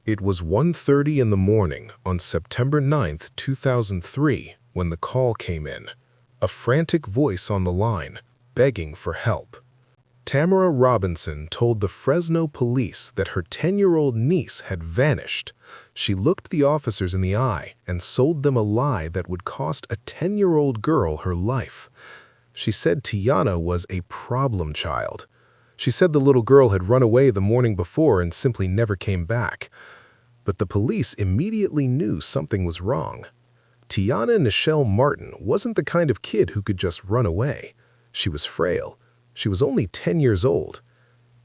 It was 1:30 in the morning on September 9th, 2003, when the call came in. A frantic voice on the line, begging for help. Tamara Robinson told the Fresno police that her 10-year-old niece had vanished. She looked the officers in the eye and sold them a lie that would cost a 10-year-old girl her life. She said Tiana was a problem child. She said the little girl had run away the morning before and simply never came back. But the police immediately knew something was wrong. Tiana Martin wasn't the kind of kid who could just run away. She was frail. She was only 10 years old.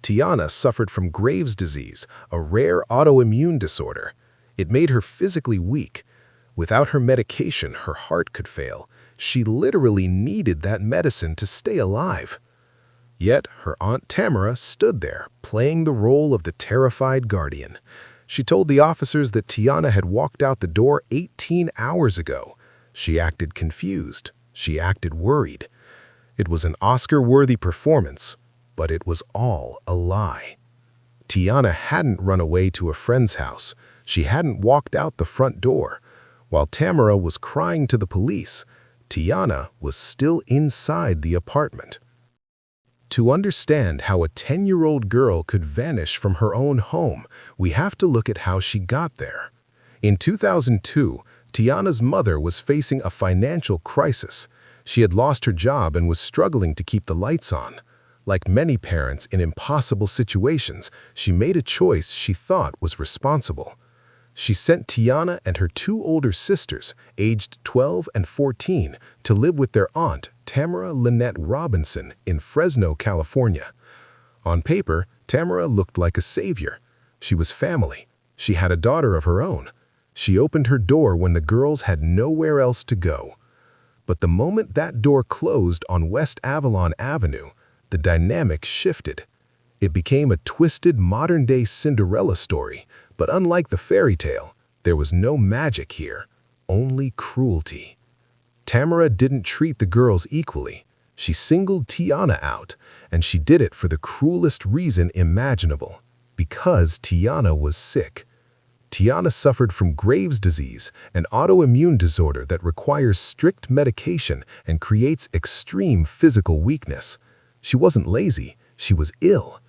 Tiana suffered from Graves' disease, a rare autoimmune disorder. It made her physically weak. Without her medication, her heart could fail. She literally needed that medicine to stay alive. Yet her Aunt Tamara stood there, playing the role of the terrified guardian. She told the officers that Tiana had walked out the door 18 hours ago. She acted confused. She acted worried. It was an Oscar-worthy performance, but it was all a lie. Tiana hadn't run away to a friend's house. She hadn't walked out the front door. While Tamara was crying to the police, Tiana was still inside the apartment. To understand how a 10-year-old girl could vanish from her own home, we have to look at how she got there. In 2002, Tiana's mother was facing a financial crisis. She had lost her job and was struggling to keep the lights on. Like many parents in impossible situations, she made a choice she thought was responsible. She sent Tiana and her two older sisters, aged 12 and 14, to live with their aunt, Tamara Robinson, in Fresno, California. On paper, Tamara looked like a savior. She was family. She had a daughter of her own. She opened her door when the girls had nowhere else to go. But the moment that door closed on West Avalon Avenue, the dynamic shifted. It became a twisted modern-day Cinderella story, but unlike the fairy tale, there was no magic here, only cruelty. Tamara didn't treat the girls equally. She singled Tiana out, and she did it for the cruelest reason imaginable, because Tiana was sick. Tiana suffered from Graves' disease, an autoimmune disorder that requires strict medication and creates extreme physical weakness. She wasn't lazy, she was ill.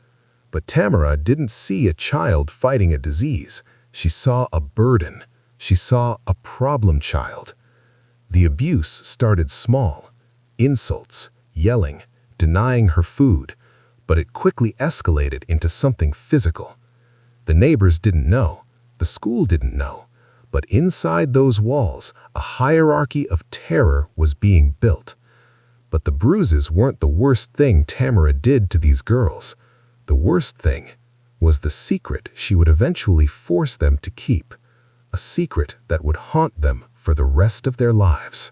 But Tamara didn't see a child fighting a disease. She saw a burden. She saw a problem child. The abuse started small. Insults, yelling, denying her food. But it quickly escalated into something physical. The neighbors didn't know. The school didn't know. But inside those walls, a hierarchy of terror was being built. But the bruises weren't the worst thing Tamara did to these girls. The worst thing was the secret she would eventually force them to keep, a secret that would haunt them for the rest of their lives.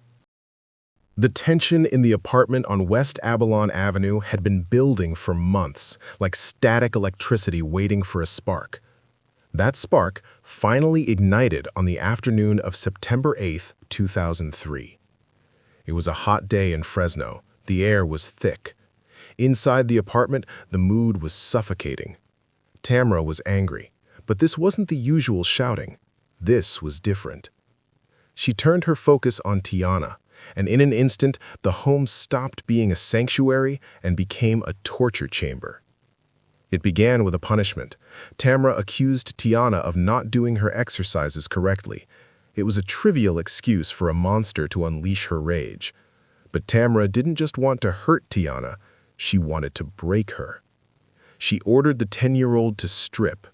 The tension in the apartment on West Avalon Avenue had been building for months, like static electricity waiting for a spark. That spark finally ignited on the afternoon of September 8th, 2003. It was a hot day in Fresno. The air was thick. Inside the apartment, the mood was suffocating. Tamara was angry, but this wasn't the usual shouting. This was different. She turned her focus on Tiana, and in an instant, the home stopped being a sanctuary and became a torture chamber. It began with a punishment. Tamara accused Tiana of not doing her exercises correctly. It was a trivial excuse for a monster to unleash her rage. But Tamara didn't just want to hurt Tiana. She wanted to break her. She ordered the 10-year-old to strip,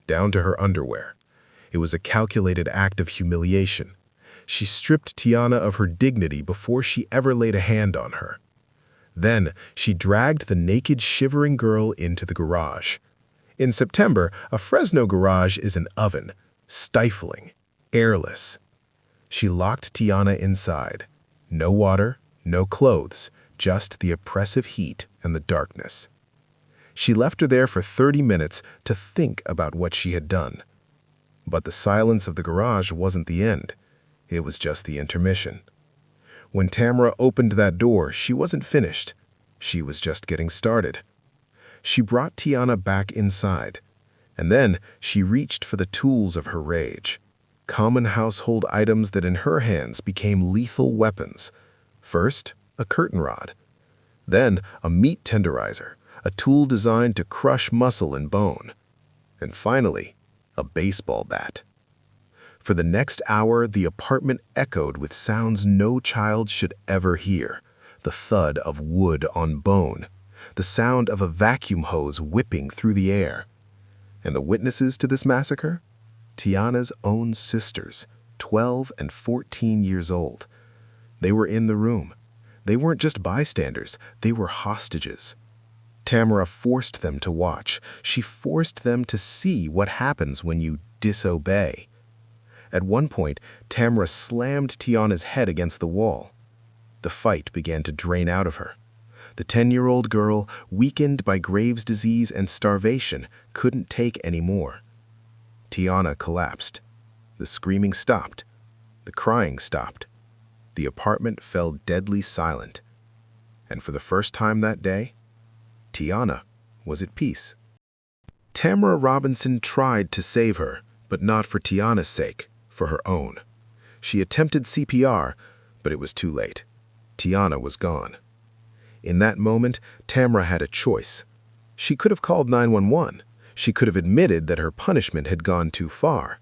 down to her underwear. It was a calculated act of humiliation. She stripped Tiana of her dignity before she ever laid a hand on her. Then, she dragged the naked, shivering girl into the garage. In September, a Fresno garage is an oven, stifling, airless. She locked Tiana inside. No water, no clothes, just the oppressive heat and the darkness. She left her there for 30 minutes to think about what she had done. But the silence of the garage wasn't the end. It was just the intermission. When Tamara opened that door, she wasn't finished. She was just getting started. She brought Tiana back inside. And then she reached for the tools of her rage. Common household items that in her hands became lethal weapons. First, a curtain rod. Then, a meat tenderizer, a tool designed to crush muscle and bone. And finally, a baseball bat. For the next hour, the apartment echoed with sounds no child should ever hear. The thud of wood on bone, the sound of a vacuum hose whipping through the air. And the witnesses to this massacre? Tiana's own sisters, 12 and 14 years old. They were in the room. They weren't just bystanders, they were hostages. Tamara forced them to watch. She forced them to see what happens when you disobey. At one point, Tamara slammed Tiana's head against the wall. The fight began to drain out of her. The 10-year-old girl, weakened by Graves' disease and starvation, couldn't take any more. Tiana collapsed. The screaming stopped. The crying stopped. The apartment fell deadly silent. And for the first time that day, Tiana was at peace. Tamara Robinson tried to save her, but not for Tiana's sake, for her own. She attempted CPR, but it was too late. Tiana was gone. In that moment, Tamara had a choice. She could have called 911. She could have admitted that her punishment had gone too far.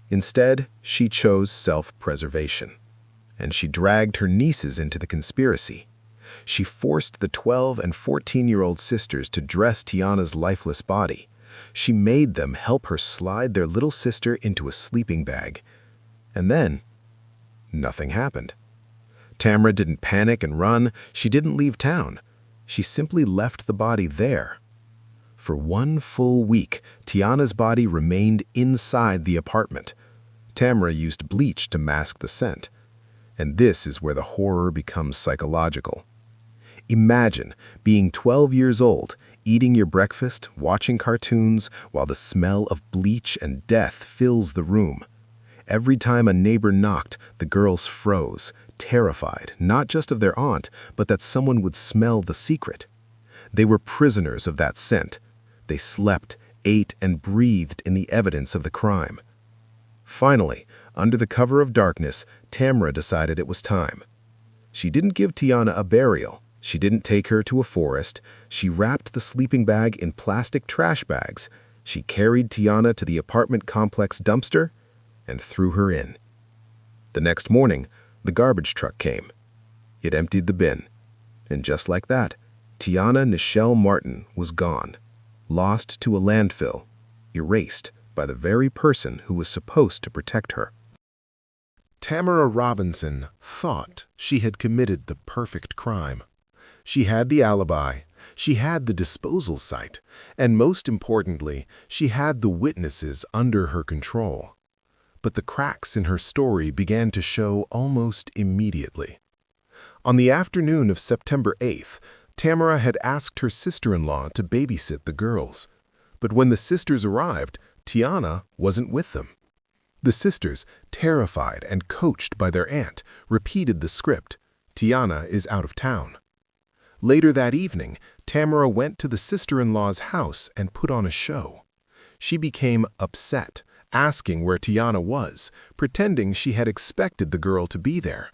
Instead, she chose self-preservation. And she dragged her nieces into the conspiracy. She forced the 12 and 14-year-old sisters to dress Tiana's lifeless body. She made them help her slide their little sister into a sleeping bag. And then, nothing happened. Tamara didn't panic and run. She didn't leave town. She simply left the body there. For one full week, Tiana's body remained inside the apartment. Tamara used bleach to mask the scent. And this is where the horror becomes psychological. Imagine being 12 years old, eating your breakfast, watching cartoons, while the smell of bleach and death fills the room. Every time a neighbor knocked, the girls froze, terrified, not just of their aunt, but that someone would smell the secret. They were prisoners of that scent. They slept, ate, and breathed in the evidence of the crime. Finally, under the cover of darkness, Tamara decided it was time. She didn't give Tiana a burial. She didn't take her to a forest. She wrapped the sleeping bag in plastic trash bags. She carried Tiana to the apartment complex dumpster and threw her in. The next morning, the garbage truck came. It emptied the bin. And just like that, Tiana Nichelle Martin was gone, lost to a landfill, erased by the very person who was supposed to protect her. Tamara Robinson thought she had committed the perfect crime. She had the alibi, she had the disposal site, and most importantly, she had the witnesses under her control. But the cracks in her story began to show almost immediately. On the afternoon of September 8th, Tamara had asked her sister-in-law to babysit the girls. But when the sisters arrived, Tiana wasn't with them. The sisters, terrified and coached by their aunt, repeated the script, "Tiana is out of town." Later that evening, Tamara went to the sister-in-law's house and put on a show. She became upset, asking where Tiana was, pretending she had expected the girl to be there.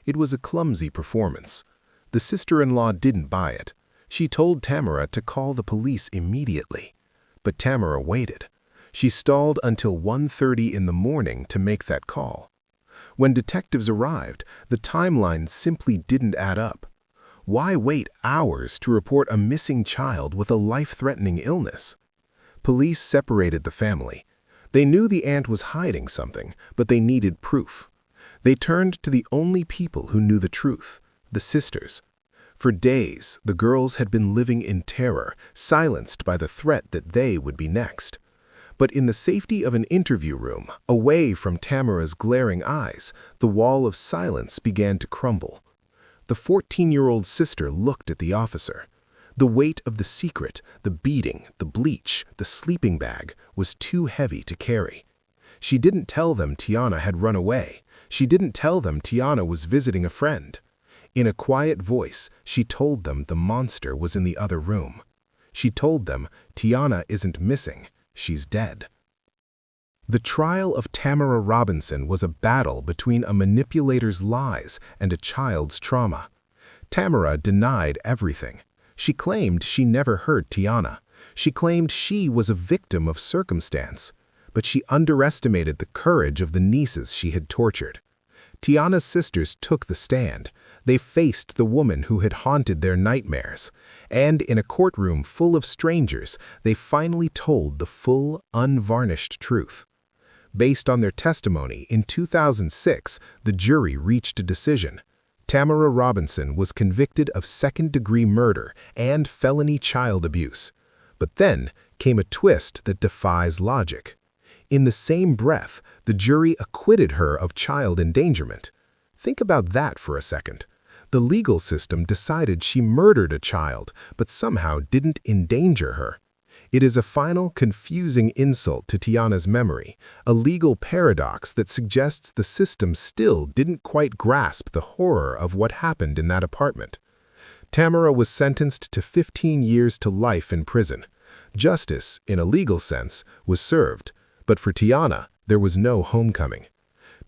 It was a clumsy performance. The sister-in-law didn't buy it. She told Tamara to call the police immediately. But Tamara waited. She stalled until 1:30 in the morning to make that call. When detectives arrived, the timeline simply didn't add up. Why wait hours to report a missing child with a life-threatening illness? Police separated the family. They knew the aunt was hiding something, but they needed proof. They turned to the only people who knew the truth, the sisters. For days, the girls had been living in terror, silenced by the threat that they would be next. But in the safety of an interview room, away from Tamara's glaring eyes, the wall of silence began to crumble. The 14-year-old sister looked at the officer. The weight of the secret, the beating, the bleach, the sleeping bag, was too heavy to carry. She didn't tell them Tiana had run away. She didn't tell them Tiana was visiting a friend. In a quiet voice, she told them the monster was in the other room. She told them Tiana isn't missing. she's dead. The trial of Tamara Robinson was a battle between a manipulator's lies and a child's trauma. Tamara denied everything. She claimed she never hurt Tiana. She claimed she was a victim of circumstance. But she underestimated the courage of the nieces she had tortured. Tiana's sisters took the stand. They faced the woman who had haunted their nightmares. And in a courtroom full of strangers, they finally told the full, unvarnished truth. Based on their testimony, in 2006, the jury reached a decision. Tamara Robinson was convicted of second-degree murder and felony child abuse. But then came a twist that defies logic. In the same breath, the jury acquitted her of child endangerment. Think about that for a second. The legal system decided she murdered a child, but somehow didn't endanger her. It is a final, confusing insult to Tiana's memory, a legal paradox that suggests the system still didn't quite grasp the horror of what happened in that apartment. Tamara was sentenced to 15 years to life in prison. Justice, in a legal sense, was served, but for Tiana, there was no homecoming.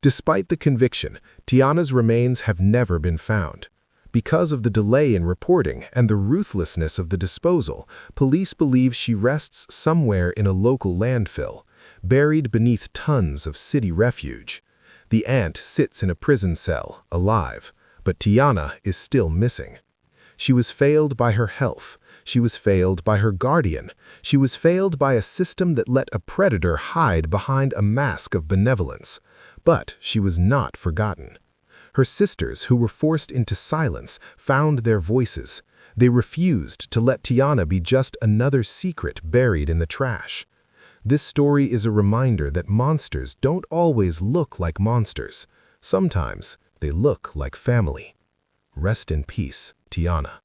Despite the conviction, Tiana's remains have never been found. Because of the delay in reporting and the ruthlessness of the disposal, police believe she rests somewhere in a local landfill, buried beneath tons of city refuge. The aunt sits in a prison cell, alive, but Tiana is still missing. She was failed by her health. She was failed by her guardian. She was failed by a system that let a predator hide behind a mask of benevolence. But she was not forgotten. Her sisters, who were forced into silence, found their voices. They refused to let Tiana be just another secret buried in the trash. This story is a reminder that monsters don't always look like monsters. Sometimes they look like family. Rest in peace, Tiana.